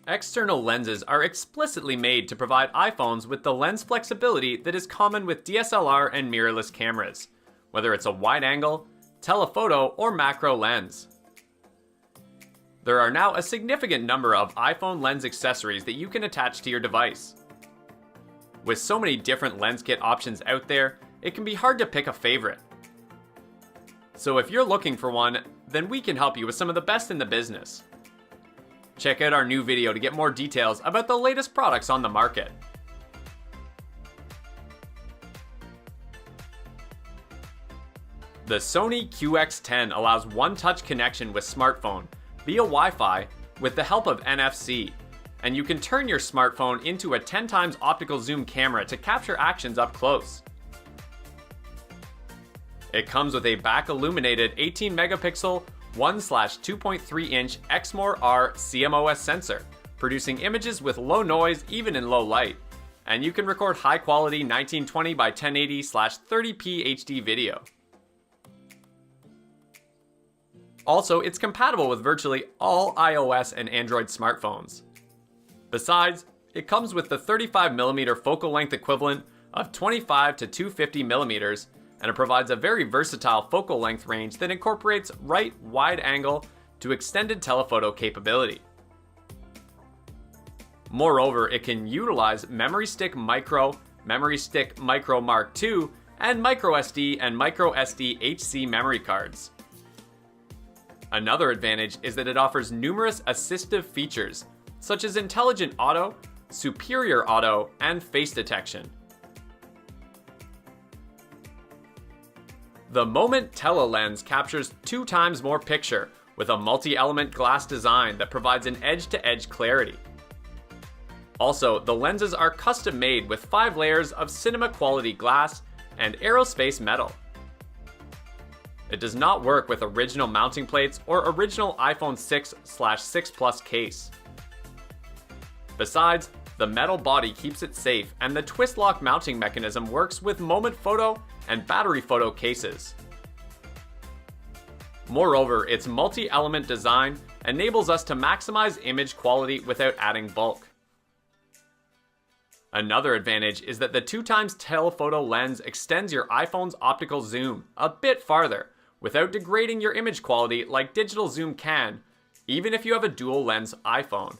External lenses are explicitly made to provide iPhones with the lens flexibility that is common with DSLR and mirrorless cameras, whether it's a wide angle, telephoto, or macro lens. There are now a significant number of iPhone lens accessories that you can attach to your device. With so many different lens kit options out there, it can be hard to pick a favorite. So if you're looking for one, then we can help you with some of the best in the business. Check out our new video to get more details about the latest products on the market. The Sony QX10 allows one-touch connection with smartphone via Wi-Fi with the help of NFC, and you can turn your smartphone into a 10 times optical zoom camera to capture actions up close. It comes with a back-illuminated 18 megapixel 1/2.3 inch Exmor-R CMOS sensor, producing images with low noise even in low light, and you can record high-quality 1920 by 1080/30p HD video. Also, it's compatible with virtually all iOS and Android smartphones. Besides, it comes with the 35mm focal length equivalent of 25 to 250mm, and it provides a very versatile focal length range that incorporates right wide angle to extended telephoto capability. Moreover, it can utilize Memory Stick Micro, Memory Stick Micro Mark II, and microSD and microSD HC memory cards. Another advantage is that it offers numerous assistive features, such as intelligent auto, superior auto, and face detection. The Moment Tele-Lens captures 2 times more picture with a multi-element glass design that provides an edge-to-edge clarity. Also, the lenses are custom made with 5 layers of cinema-quality glass and aerospace metal. It does not work with original mounting plates or original iPhone 6/6 Plus case. Besides, the metal body keeps it safe, and the twist lock mounting mechanism works with Moment Photo and Battery Photo cases. Moreover, its multi-element design enables us to maximize image quality without adding bulk. Another advantage is that the 2 times telephoto lens extends your iPhone's optical zoom a bit farther without degrading your image quality like digital zoom can, even if you have a dual lens iPhone.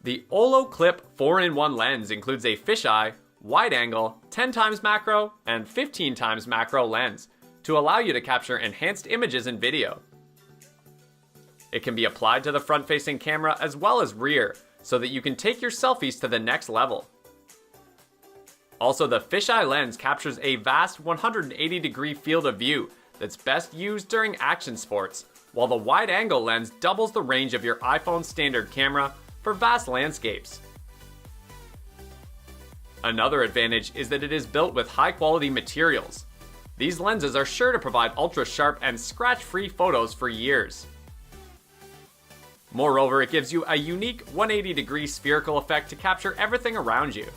The Olloclip 4-in-1 lens includes a fisheye, wide angle, 10 times macro, and 15 times macro lens to allow you to capture enhanced images and video. It can be applied to the front-facing camera as well as rear, so that you can take your selfies to the next level. Also, the fisheye lens captures a vast 180-degree field of view that's best used during action sports, while the wide-angle lens doubles the range of your iPhone's standard camera for vast landscapes. Another advantage is that it is built with high-quality materials. These lenses are sure to provide ultra-sharp and scratch-free photos for years. Moreover, it gives you a unique 180-degree spherical effect to capture everything around you.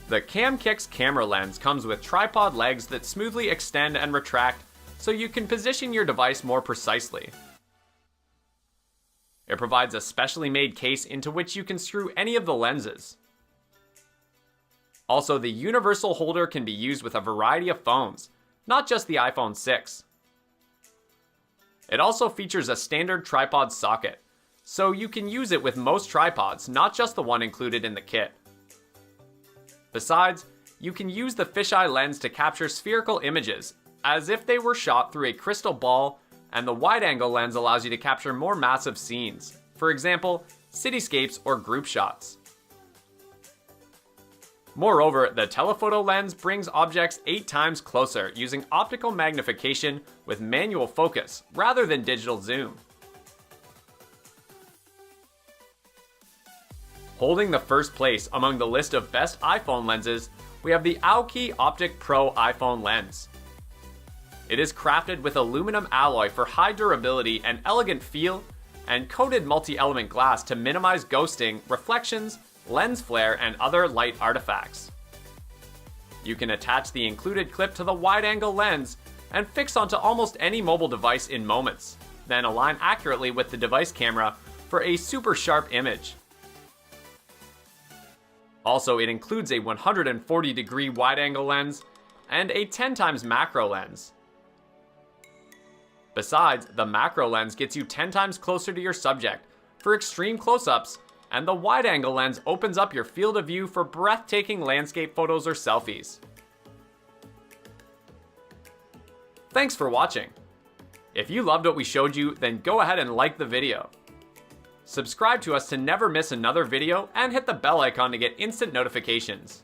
The Camkick's camera lens comes with tripod legs that smoothly extend and retract so you can position your device more precisely. It provides a specially made case into which you can screw any of the lenses. Also, the universal holder can be used with a variety of phones, not just the iPhone 6. It also features a standard tripod socket, so you can use it with most tripods, not just the one included in the kit. Besides, you can use the fisheye lens to capture spherical images, as if they were shot through a crystal ball, and the wide-angle lens allows you to capture more massive scenes, for example, cityscapes or group shots. Moreover, the telephoto lens brings objects 8 times closer using optical magnification with manual focus rather than digital zoom. Holding the first place among the list of best iPhone lenses, we have the Olloclip Optic Pro iPhone lens. It is crafted with aluminum alloy for high durability and elegant feel, and coated multi-element glass to minimize ghosting, reflections, lens flare, and other light artifacts. You can attach the included clip to the wide-angle lens and fix onto almost any mobile device in moments, then align accurately with the device camera for a super sharp image. Also, it includes a 140-degree wide-angle lens and a 10x macro lens. Besides, the macro lens gets you 10 times closer to your subject for extreme close-ups, and the wide-angle lens opens up your field of view for breathtaking landscape photos or selfies. Thanks for watching. If you loved what we showed you, then go ahead and like the video. Subscribe to us to never miss another video and hit the bell icon to get instant notifications.